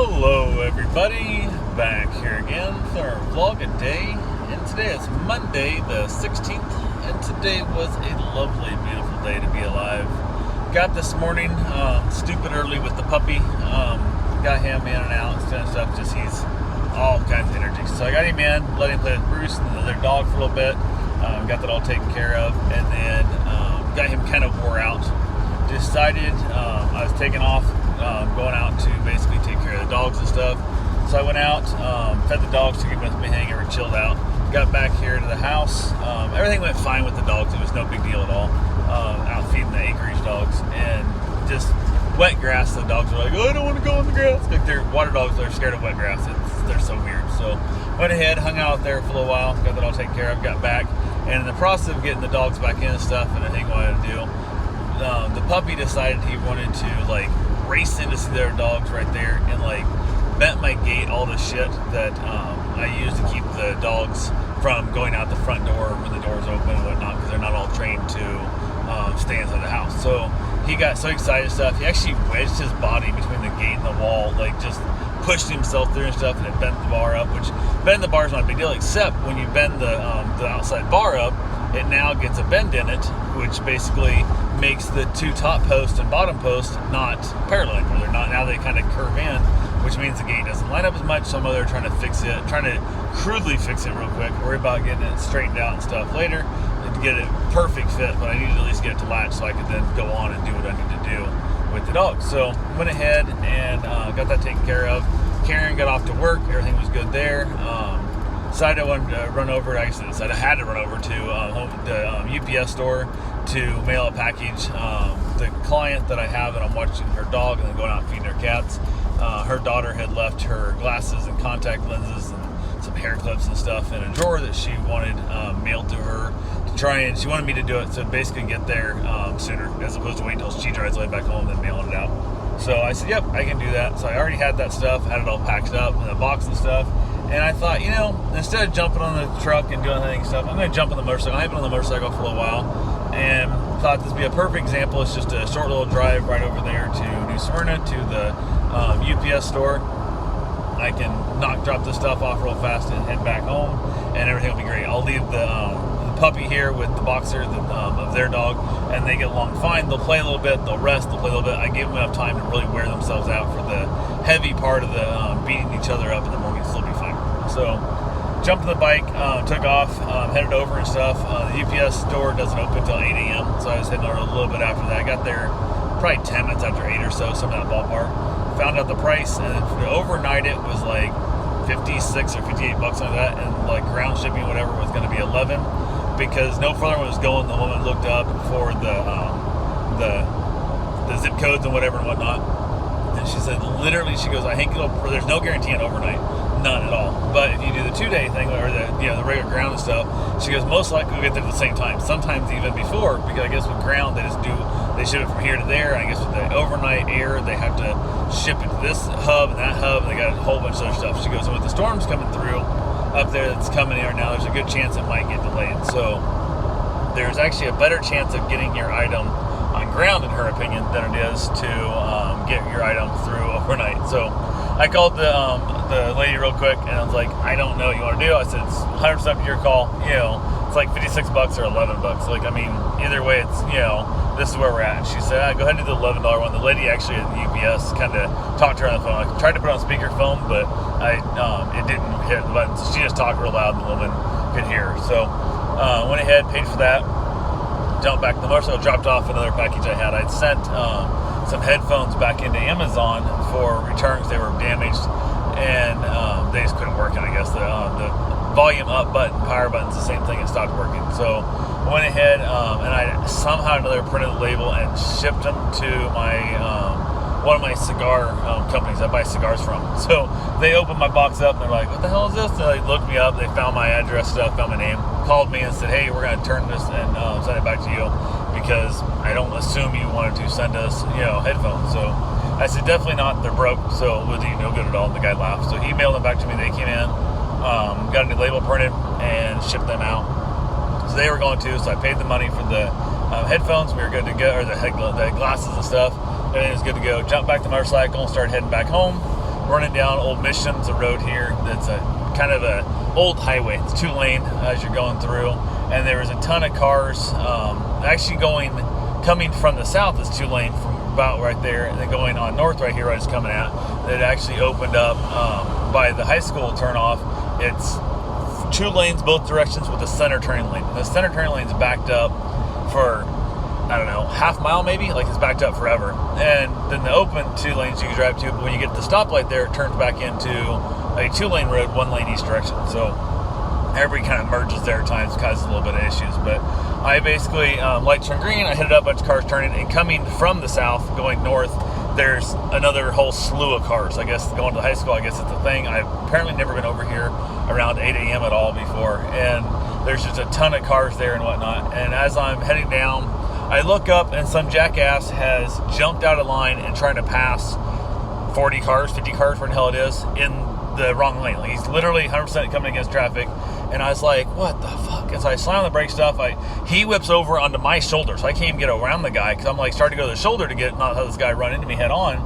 Hello everybody, back here again for our vlog a day, and today is Monday the 16th, and today was a lovely, beautiful day to be alive. Got this morning stupid early with the puppy, got him in and out and stuff, just he's all kinds of energy. So I got him in, let him play with Bruce and the other dog for a little bit, got that all taken care of, and then got him kind of wore out. Decided I was taking off, going out to basically take care of the dogs and stuff. So I went out, fed the dogs, took him with me, hanging and chilled out. Got back here to the house. Everything went fine with the dogs. It was no big deal at all. Out feeding the acreage dogs and just wet grass. The dogs were like, "Oh, I don't want to go in the grass." Like they're water dogs. They're scared of wet grass. They're so weird. So went ahead, hung out there for a little while, got that all taken care of, got back, and in the process of getting the dogs back in and stuff, and everything I wanted to do. The puppy decided he wanted to like race in to see their dogs right there and like bent my gate, all the shit that I use to keep the dogs from going out the front door when the door's open and whatnot, because they're not all trained to stay inside the house. So he got so excited and stuff, he actually wedged his body between the gate and the wall, like just pushed himself through and stuff, and it bent the bar up, which bending the bar is not a big deal, except when you bend the outside bar up, it now gets a bend in it, which basically makes the two top post and bottom post not parallel anymore. They're not, now they kind of curve in, which means the gate doesn't line up as much. So I'm over there trying to fix it, trying to crudely fix it real quick, worry about getting it straightened out and stuff later to get it perfect fit, but I needed to at least get it to latch so I could then go on and do what I need to do with the dog. So went ahead and got that taken care of. Karen got off to work, everything was good there. Decided I wanted to run over, I decided I had to run over to the UPS store to mail a package. The client that I have, and I'm watching her dog and then going out and feeding her cats, her daughter had left her glasses and contact lenses and some hair clips and stuff in a drawer that she wanted mailed to her to try, and she wanted me to do it to basically get there sooner, as opposed to waiting until she drives way back home and then mailing it out. So I said, yep, I can do that. So I already had that stuff, had it all packed up in a box and stuff. And I thought, you know, instead of jumping on the truck and doing anything stuff, I'm going to jump on the motorcycle. I've been on the motorcycle for a little while, and thought this would be a perfect example. It's just a short little drive right over there to New Smyrna to the UPS store. I can drop this stuff off real fast and head back home, and everything will be great. I'll leave the puppy here with the boxer of their dog, and they get along fine. They'll play a little bit, they'll rest, they'll play a little bit. I gave them enough time to really wear themselves out for the heavy part of the beating each other up in the morning. So it'll be fine. So jumped on the bike, took off, headed over and stuff. The UPS store doesn't open until 8 a.m. So I was heading over a little bit after that. I got there probably 10 minutes after 8 or so, something in that ballpark. Found out the price, and for overnight it was like 56 or 58 bucks like that, and like ground shipping, whatever, was going to be 11, because no further was going. The woman looked up for the zip codes and whatever and whatnot, and she said, literally, she goes, I think there's no guarantee on overnight, none at all. But if you do the 2-day thing, or the regular ground and stuff, she goes, most likely we'll get there at the same time. Sometimes even before, because I guess with ground they ship it from here to there. And I guess with the overnight air, they have to ship it to this hub and that hub, and they got a whole bunch of other stuff. She goes, and with the storms coming through up there that's coming here now, there's a good chance it might get delayed. So there's actually a better chance of getting your item on ground, in her opinion, than it is to get your item through overnight. So I called the lady real quick, and I was like, I don't know what you want to do. I said, it's 100% your call. You know, it's like 56 bucks or 11 bucks. Like, I mean, either way, it's, you know, this is where we're at. And she said, go ahead and do the $11 one. The lady actually at the UPS kind of talked to her on the phone. I tried to put it on speakerphone, but it didn't hit the button. So she just talked real loud, and the woman could hear her. So went ahead, paid for that, jumped back to the motorcycle, dropped off another package I had. I'd sent some headphones back into Amazon for returns. They were damaged, and they just couldn't work. And I guess the volume up button, power button's the same thing, it stopped working. So I went ahead and I somehow or another printed the label and shipped them to my one of my cigar companies I buy cigars from. So they opened my box up and they're like, what the hell is this? They looked me up, they found my address stuff, found my name, called me and said, hey, we're going to turn this and send it back to you, because I don't assume you wanted to send us, headphones. So I said, definitely not, they're broke, so it would do no good at all. And the guy laughed. So he mailed them back to me. They came in, got a new label printed, and shipped them out. So they were going to, so I paid the money for the headphones. We were good to go, or the glasses and stuff. Everything was good to go. Jumped back to the motorcycle and started heading back home. running down Old Missions, a road here that's a kind of a old highway. It's 2-lane as you're going through, and there was a ton of cars actually coming from the south is 2-lane from about right there, and then going on north right here, where I was coming at. It actually opened up by the high school turnoff. It's 2 lanes both directions with a center turning lane. The center turning lane's backed up for, I don't know, half mile maybe, like it's backed up forever. And then the open 2 lanes you can drive to, but when you get to the stoplight there, it turns back into a 2-lane road, 1 lane each direction. So everybody kind of merges there at times, causes a little bit of issues. But I basically, lights turn green, I hit it up, a bunch of cars turning, and coming from the south, going north, there's another whole slew of cars. I guess going to the high school, I guess it's a thing. I've apparently never been over here around 8 a.m. at all before, and there's just a ton of cars there and whatnot. And as I'm heading down, I look up, and some jackass has jumped out of line and trying to pass 40 cars, 50 cars, where the hell it is, in the wrong lane. Like, he's literally 100% coming against traffic. And I was like, what the fuck? And so I slam on the brake stuff. He whips over onto my shoulder, so I can't even get around the guy, because I'm like starting to go to the shoulder to get, not have this guy run into me head on.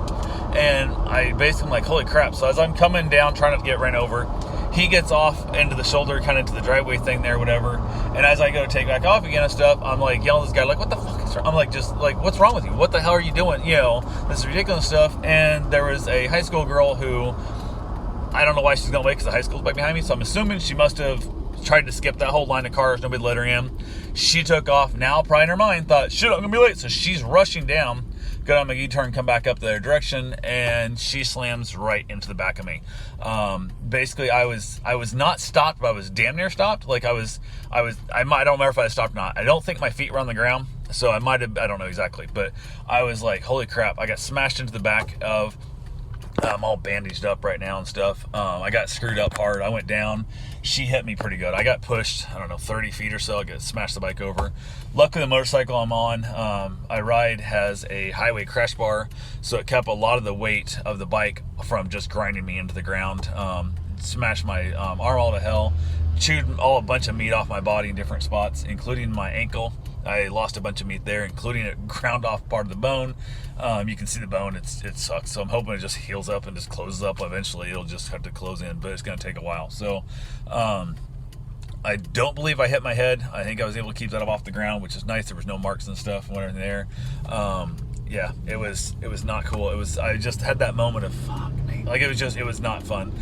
And I basically am like, holy crap. So as I'm coming down, trying not to get ran over, he gets off into the shoulder, kind of into the driveway thing there, whatever. And as I go to take back off again and stuff, I'm like yelling at this guy, like, what the fuck is wrong? I'm like, just like, what's wrong with you? What the hell are you doing? You know, this is ridiculous stuff. And there was a high school girl who, I don't know why she's going to wait, because the high school's back behind me. So I'm assuming she must have tried to skip that whole line of cars. Nobody let her in. She took off. Now, probably in her mind, thought, shit, I'm going to be late. So she's rushing down, go down McGee turn, come back up their direction, and she slams right into the back of me. Basically, I was not stopped, but I was damn near stopped. Like I don't remember if I was stopped or not. I don't think my feet were on the ground, so I might have, I don't know exactly, but I was like, holy crap, I got smashed into the back of, I'm all bandaged up right now and stuff. I got screwed up hard. I went down. She hit me pretty good. I got pushed, I don't know, 30 feet or so. I got smashed the bike over. Luckily, the motorcycle I'm on, I ride, has a highway crash bar, so it kept a lot of the weight of the bike from just grinding me into the ground. Smashed my arm all to hell. Chewed a bunch of meat off my body in different spots, including my ankle. I lost a bunch of meat there, including it ground off part of the bone. You can see the bone, it sucks. So I'm hoping it just heals up and just closes up. Eventually it'll just have to close in, but it's going to take a while. So I don't believe I hit my head. I think I was able to keep that up off the ground, which is nice. There was no marks and stuff when there. Yeah, it was not cool. I just had that moment of fuck me. Like it was not fun.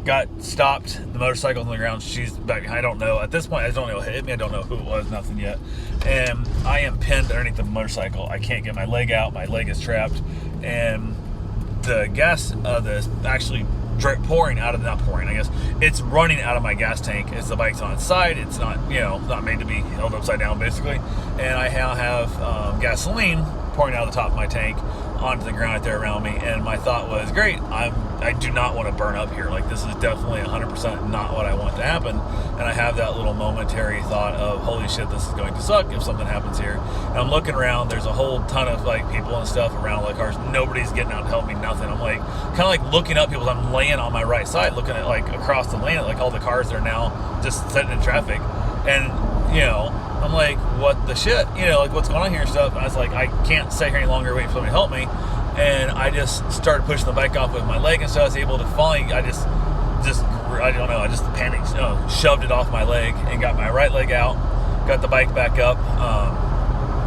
Got stopped. The motorcycle's on the ground. She's back. I don't know. At this point, I don't know who hit me. I don't know who it was. Nothing yet. And I am pinned underneath the motorcycle. I can't get my leg out. My leg is trapped. And the gas, actually pouring out of, not pouring, I guess. It's running out of my gas tank as the bike's on its side. It's not, not made to be held upside down, basically. And I now have gasoline pouring out of the top of my tank onto the ground right there around me, and my thought was, great, I do not want to burn up here. Like, this is definitely 100% not what I want to happen. And I have that little momentary thought of, holy shit, this is going to suck if something happens here. And I'm looking around, there's a whole ton of like people and stuff around like cars. Nobody's getting out to help me, nothing. I'm like kind of like looking up people. I'm laying on my right side looking at like across the lane at like all the cars that are now just sitting in traffic, and I'm like, what the shit? Like, what's going on here and stuff. And I was like, I can't sit here any longer waiting for somebody to help me. And I just started pushing the bike off with my leg, and so I was able to finally, I just panicked, shoved it off my leg and got my right leg out, got the bike back up,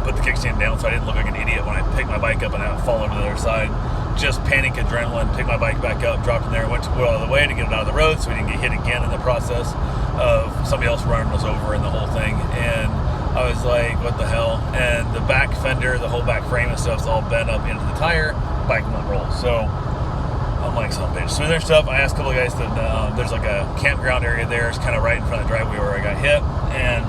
put the kickstand down so I didn't look like an idiot when I picked my bike up and I fall over to the other side. Just panic, adrenaline, picked my bike back up, dropped in there, went to go out of the way to get it out of the road so we didn't get hit again in the process of somebody else running us over and the whole thing. And I was like, what the hell? And the back fender, the whole back frame and stuff's all bent up into the tire, bike won't roll. So I'm like, son of a bitch. So there's stuff. I asked a couple of guys that there's like a campground area there. It's kind of right in front of the driveway where I got hit. And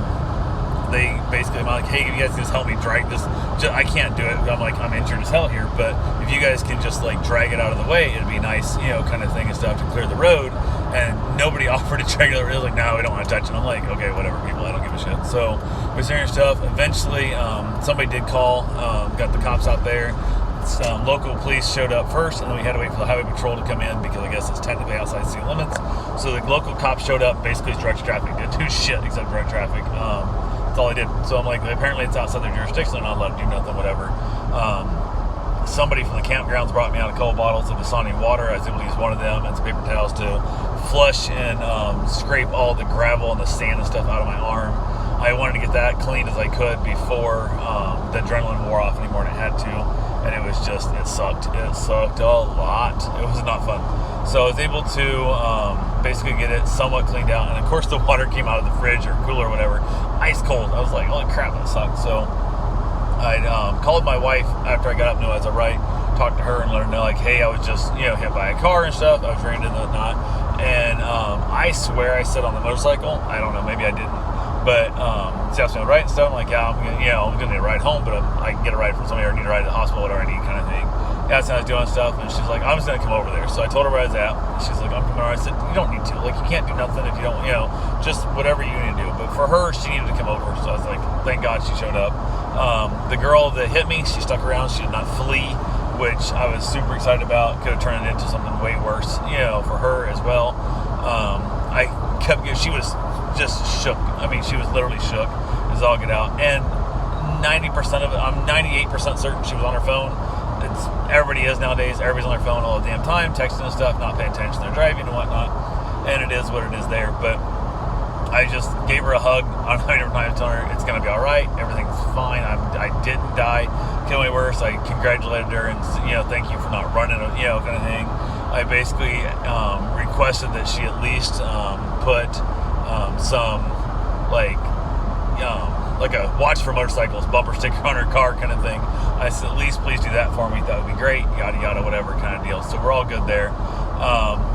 they basically, I'm like, hey, if you guys can just help me drag this. I can't do it. I'm like, I'm injured as hell here. But if you guys can just like drag it out of the way, it'd be nice, kind of thing and stuff to clear the road. And nobody offered to drag it over. It was like, no, we don't want to touch it. I'm like, okay, whatever, people. I don't give a shit. So we're doing stuff. Eventually, somebody did call, got the cops out there. Some local police showed up first, and then we had to wait for the highway patrol to come in because I guess it's technically outside city limits. So the local cops showed up, basically directed traffic. Didn't do shit except direct traffic. That's all I did. So I'm like, apparently it's outside their jurisdiction. They're not allowed to do nothing, whatever. somebody from the campgrounds brought me out a couple bottles of Dasani water. I was able to use one of them and some paper towels to flush and scrape all the gravel and the sand and stuff out of my arm. I wanted to get that clean as I could before the adrenaline wore off anymore, and it had to. And it was just, it sucked. It sucked a lot. It was not fun. So I was able to basically get it somewhat cleaned out. And of course the water came out of the fridge or cooler or whatever, ice cold. I was like, holy crap, that sucked. So I called my wife after I got up, knew I was all right, talked to her and let her know, like, hey, I was just, hit by a car and stuff. I was rear-ended and whatnot. And I swear I said on the motorcycle, I don't know, maybe I didn't. But she asked me all right and stuff. I'm like, yeah, I'm gonna need a ride home, but I can get a ride from somebody, or need a ride to the hospital, whatever I need, kind of thing. That's how I was doing stuff, and she's like, I'm just gonna come over there. So I told her where I was at. She's like, I'm coming over. I said, you don't need to. Like, you can't do nothing if you don't, just whatever you need to do. But for her, she needed to come over. So I was like, thank God she showed up. The girl that hit me, she stuck around. She did not flee, which I was super excited about. Could have turned it into something way worse, for her as well. She was just shook. I mean, she was literally shook as all get out. And 90% of it, I'm 98% certain she was on her phone. Everybody is nowadays. Everybody's on their phone all the damn time, texting and stuff, not paying attention. They're driving and whatnot. And it is what it is there. But I just gave her a hug on 100 times, telling her it's going to be all right. Everything's fine. I didn't die. Could be worse. I congratulated her and, thank you for not running, kind of thing. I basically requested that she at least put some like a watch for motorcycles bumper sticker on her car kind of thing. I said, at least please do that for me. That would be great. Yada yada, whatever kind of deal. So we're all good there.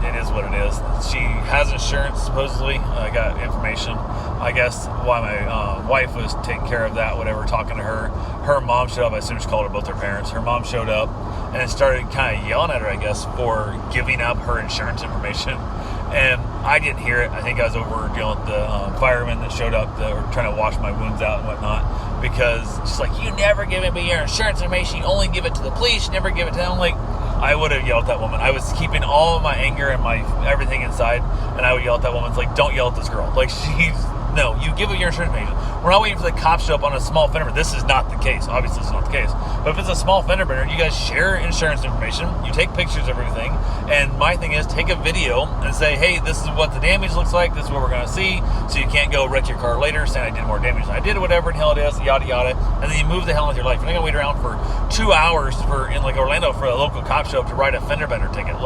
It is what it is. She has insurance supposedly. I got information, I guess, why my wife was taking care of that, whatever, talking to her. Her mom showed up. I assume she called her both her parents. Her mom showed up and it started kind of yelling at her, I guess, for giving up her insurance information. And I didn't hear it. I think I was over dealing with the firemen that showed up that were trying to wash my wounds out and whatnot, because she's like, you never give me your insurance information. You only give it to the police. You never give it to them. I'm like, I would have yelled at that woman. I was keeping all of my anger and my everything inside, and I would yell at that woman. It's like, don't yell at this girl. Like, no, you give it your insurance information. We're not waiting for the cops to show up on a small fender bender. This is not the case. Obviously, this is not the case. But if it's a small fender bender, you guys share insurance information. You take pictures of everything. And my thing is, take a video and say, hey, this is what the damage looks like. This is what we're going to see. So you can't go wreck your car later saying I did more damage than I did, or whatever the hell it is, yada, yada. And then you move the hell with your life. You're not going to wait around for 2 hours in like Orlando for a local cop show up to write a fender bender ticket.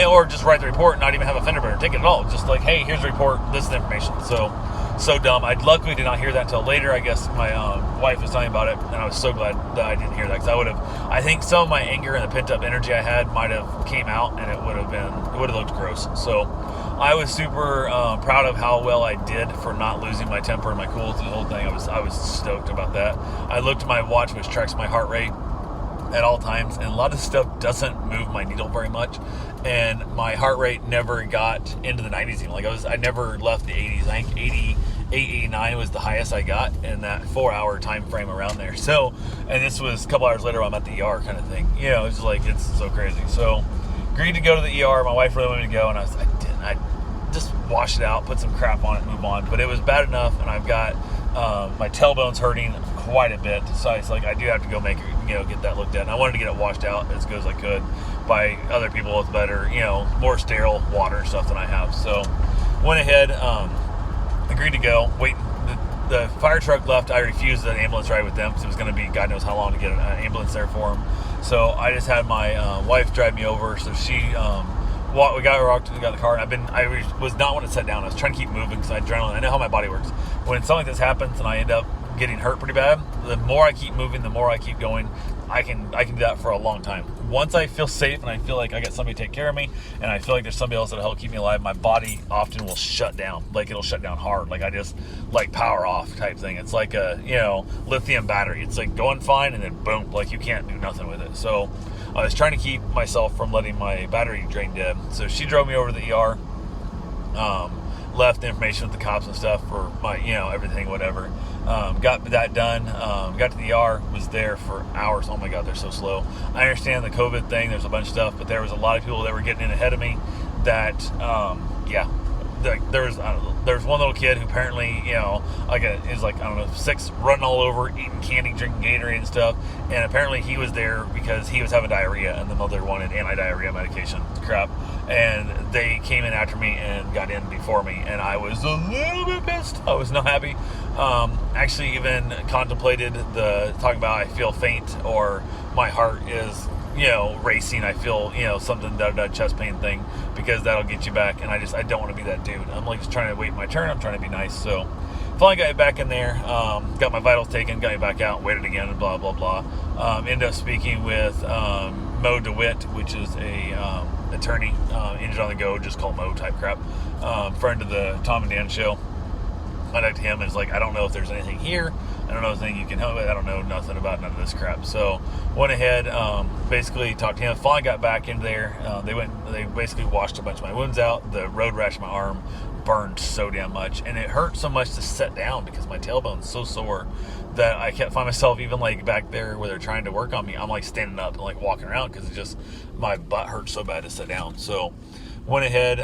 Or just write the report and not even have a fender bender ticket at all. Just like, hey, here's the report. This is the information. So dumb. I luckily did not hear that until later. I guess my wife was telling me about it, and I was so glad that I didn't hear that, because I think some of my anger and the pent up energy I had might have came out, and it would have looked gross. So I was super proud of how well I did for not losing my temper and my cool through the whole thing. I was stoked about that. I looked at my watch, which tracks my heart rate at all times, and a lot of stuff doesn't move my needle very much, and my heart rate never got into the 90s even. I never left the 80s. I think 88, 89 was the highest I got in that 4-hour time frame around there. So, and this was a couple hours later, I'm at the ER kind of thing. It's like, it's so crazy. So agreed to go to the ER. My wife really wanted me to go, and I didn't. I just washed it out, put some crap on it, move on. But it was bad enough, and I've got my tailbone's hurting quite a bit. So it's like, I do have to go get that looked at. And I wanted to get it washed out as good as I could by other people with better, more sterile water and stuff than I have. So went ahead, agreed to go. Wait, the fire truck left. I refused an ambulance ride with them because it was going to be God knows how long to get an ambulance there for them. So I just had my wife drive me over. So she we got the car, and I was not want to sit down. I was trying to keep moving because adrenaline. I know how my body works. When something like this happens and I end up getting hurt pretty bad, the more I keep moving, the more I keep going. I can do that for a long time. Once I feel safe and I feel like I got somebody to take care of me, and I feel like there's somebody else that'll help keep me alive, my body often will shut down. Like, it'll shut down hard. Like, I just power off type thing. It's like a lithium battery. It's like going fine and then boom, like you can't do nothing with it. So I was trying to keep myself from letting my battery drain dead. So she drove me over to the ER, left the information with the cops and stuff for my everything, whatever. Got that done, got to the ER, was there for hours. Oh my God, they're so slow. I understand the COVID thing, there's a bunch of stuff, but there was a lot of people that were getting in ahead of me that, there was one little kid who apparently, is like, I don't know, 6, running all over, eating candy, drinking Gatorade and stuff. And apparently he was there because he was having diarrhea, and the mother wanted anti-diarrhea medication. Crap. And they came in after me and got in before me, and I was a little bit pissed. I was not happy. Actually even contemplated talking about I feel faint, or my heart is racing, I feel, something, chest pain thing, because that'll get you back, and I don't want to be that dude. I'm like just trying to wait my turn. I'm trying to be nice. So finally got me back in there, got my vitals taken, got me back out, waited again, and blah, blah, blah. Ended up speaking with Mo DeWitt, which is a attorney, injured on the go, just call Mo type crap, friend of the Tom and Dan show. Contacted him and was like, I don't know if there's anything here. I don't know if there's anything you can help with. I don't know nothing about none of this crap. So went ahead, basically talked to him. Finally got back in there. They basically washed a bunch of my wounds out. The road rash in my arm burned so damn much, and it hurt so much to sit down because my tailbone's so sore that I can't find myself even like back there where they're trying to work on me. I'm like standing up and like walking around because it just, my butt hurts so bad to sit down. So went ahead,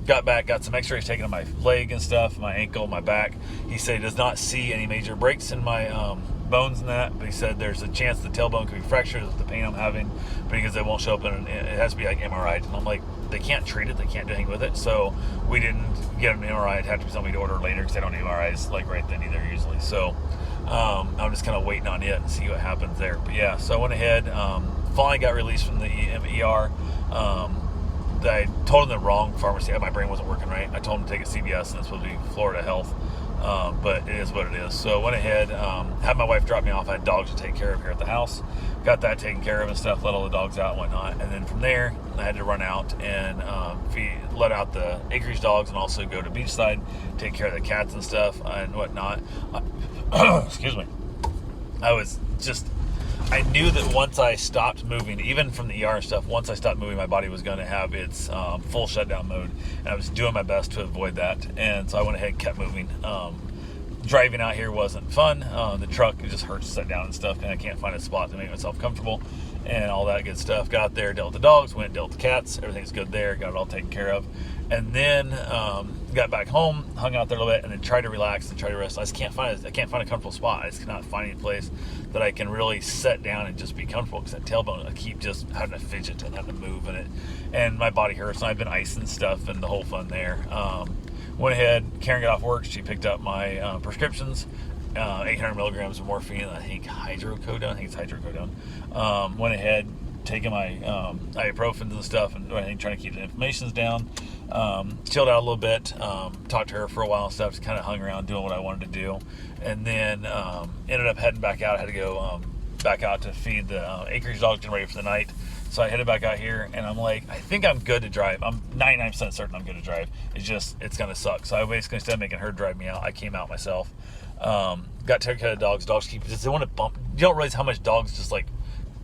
got back, got some x-rays taken on my leg and stuff, my ankle, my back. He said he does not see any major breaks in my bones and that, but he said there's a chance the tailbone could be fractured with the pain I'm having, because it won't show up, and it has to be like MRI. And I'm like, they can't treat it, they can't do anything with it, so we didn't get an MRI. It had to be something to order later, because they don't do MRIs like right then either usually. So I'm just kind of waiting on it and see what happens there. But yeah, so I went ahead, finally got released from the ER. I told them the wrong pharmacy. My brain wasn't working right. I told them to take a CVS, and it's supposed to be Florida Health, but it is what it is. So I went ahead, had my wife drop me off. I had dogs to take care of here at the house. Got that taken care of and stuff, let all the dogs out and whatnot. And then from there, I had to run out and let out the acreage dogs, and also go to Beachside, take care of the cats and stuff and whatnot. Excuse me. I knew that once I stopped moving, even from the ER and stuff, once I stopped moving, my body was going to have its full shutdown mode, and I was doing my best to avoid that. And so I went ahead and kept moving. Driving out here wasn't fun. The truck, it just hurts to sit down and stuff, and I can't find a spot to make myself comfortable and all that good stuff. Got there, dealt with the dogs, dealt with the cats. Everything's good there. Got it all taken care of. And then got back home, hung out there a little bit, and then tried to relax and try to rest. I can't find a comfortable spot. I just cannot find any place that I can really sit down and just be comfortable, because that tailbone, I keep just having to fidget and having to move in it, and my body hurts. And I've been icing stuff and the whole fun there. Went ahead, Karen got off work. She picked up my prescriptions, 800 milligrams of morphine, and I think hydrocodone. Went ahead, taking my ibuprofens and stuff, and trying to keep the inflammations down. Chilled out a little bit, talked to her for a while and stuff, just kind of hung around doing what I wanted to do, and then ended up heading back out. I had to go back out to feed the acreage dogs, getting ready for the night. So I headed back out here, and I'm like, I think I'm good to drive. I'm 99% certain I'm good to drive. It's going to suck. So I basically, instead of making her drive me out, I came out myself. Got to take care of the dogs. Dogs they want to bump. You don't realize how much dogs just like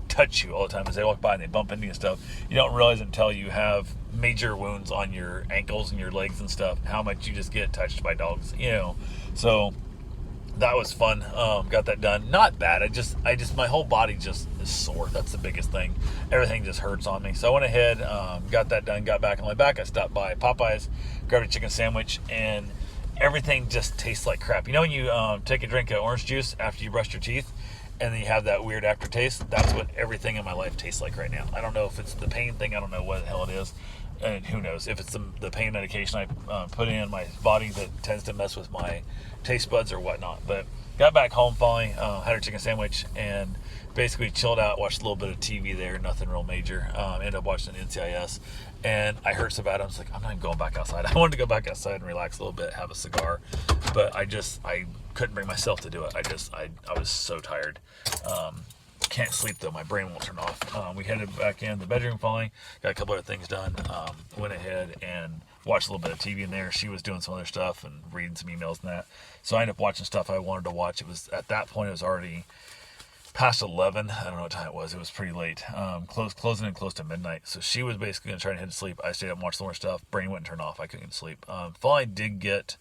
touch you all the time as they walk by and they bump into you and stuff. You don't realize until you have major wounds on your ankles and your legs and stuff, how much you just get touched by dogs, So that was fun. Got that done. Not bad. My whole body just is sore. That's the biggest thing. Everything just hurts on me. So I went ahead, got that done, got back on my back. I stopped by Popeyes, grabbed a chicken sandwich, and everything just tastes like crap. You know when you take a drink of orange juice after you brush your teeth, and then you have that weird aftertaste? That's what everything in my life tastes like right now. I don't know if it's the pain thing. I don't know what the hell it is. And who knows if it's the pain medication I put in my body that tends to mess with my taste buds or whatnot. But got back home finally, had a chicken sandwich, and basically chilled out, watched a little bit of TV there, nothing real major. Ended up watching NCIS, and I hurt so bad, I was like, I'm not even going back outside. I wanted to go back outside and relax a little bit, have a cigar, but I couldn't bring myself to do it. I was so tired. Can't sleep though, my brain won't turn off. We headed back in the bedroom finally, got a couple other things done, went ahead and watched a little bit of TV in there. She was doing some other stuff and reading some emails and that, so I ended up watching stuff I wanted to watch. It was, at that point, it was already past 11. I don't know what time it was pretty late, closing in close to midnight. So she was basically going to try to head to sleep. I stayed up and watched some more stuff. Brain wouldn't turn off. I couldn't get to sleep. Finally did get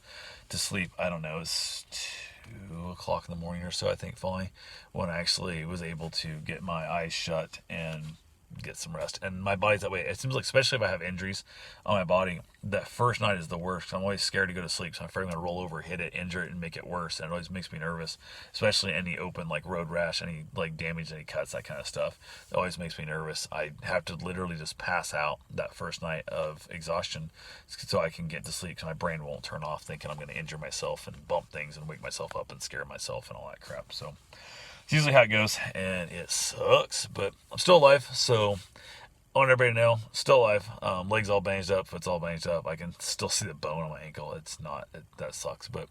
to sleep. I don't know, it was 2 o'clock in the morning or so, I think, finally, when I actually was able to get my eyes shut and get some rest. And my body's that way. It seems like, especially if I have injuries on my body, that first night is the worst. I'm always scared to go to sleep, so I'm afraid I'm going to roll over, hit it, injure it, and make it worse. And it always makes me nervous, especially any open, like road rash, any like damage, any cuts, that kind of stuff. It always makes me nervous. I have to literally just pass out that first night of exhaustion so I can get to sleep, because my brain won't turn off thinking I'm going to injure myself and bump things and wake myself up and scare myself and all that crap. So it's usually how it goes, and it sucks, but I'm still alive, so I want everybody to know, still alive. Legs all bandaged up, foot's all bandaged up. I can still see the bone on my ankle. That sucks. But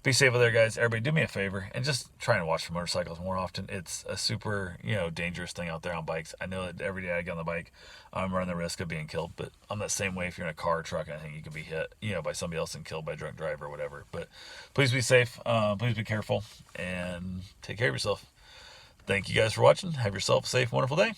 be safe out there, guys. Everybody, do me a favor and just try and watch for motorcycles more often. It's a super, dangerous thing out there on bikes. I know that every day I get on the bike, I'm running the risk of being killed. But I'm that same way if you're in a car or truck. I think you can be hit, by somebody else and killed by a drunk driver or whatever. But please be safe. Please be careful and take care of yourself. Thank you guys for watching. Have yourself a safe, wonderful day.